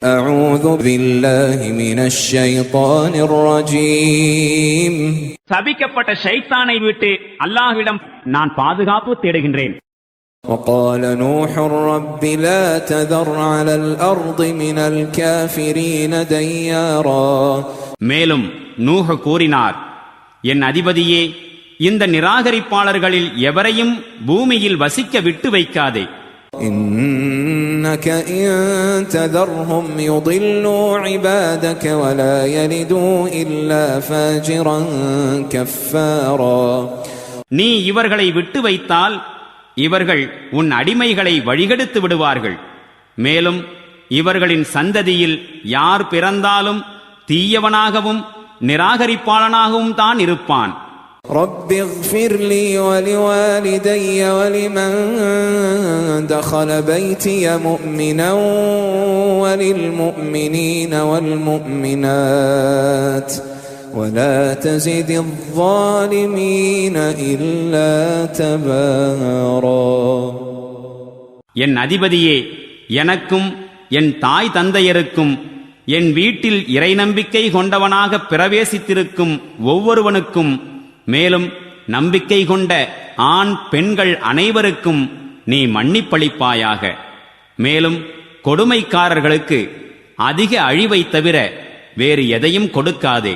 أعوذ بالله من الشيطان الرجيم. சபிக்கப்பட்ட ஷைத்தானை விட்டு அல்லாஹ்விடம் நான் பாதுகாப்பு தேடுகின்றேன். وقال نوح رب لا تذر على الأرض من الكافرين ديارا. மேலும் நூஹ் கூறினார், என் அதிபதியே, இந்த நிராகரிப்பாளர்களில் எவரையும் பூமியில் வசிக்க விட்டு வைக்காதே. إنك إن تذرهم يضلوا عبادك ولا يلدوا إلا فاجرا كفارا. நீ இவர்களை விட்டு வைத்தால் இவர்கள் உன் அடிமைகளை வழிகெடுத்து விடுவார்கள். மேலும் இவர்களின் சந்ததியில் யார் பிறந்தாலும் தீயவனாகவும் நிராகரிப்பாளனாகவும் தான் இருப்பான். رب اغفر لي ولوالدي ولمن دخل بيتي مؤمنا وللمؤمنين والمؤمنات ولا تزد الظالمين إلا تبارا. என் அதிபதியே, எனக்கும் என் தாய் தந்தையருக்கும் என் வீட்டில் இறை நம்பிக்கை கொண்டவனாக பிரவேசித்திருக்கும் ஒவ்வொருவனுக்கும், மேலும் நம்பிக்கை கொண்ட ஆண் பெண்கள் அனைவருக்கும் நீ மன்னிப்பளிப்பாயாக. மேலும் கொடுமைக்காரர்களுக்கு அதிக அழிவை தவிர வேறு எதையும் கொடுக்காதே.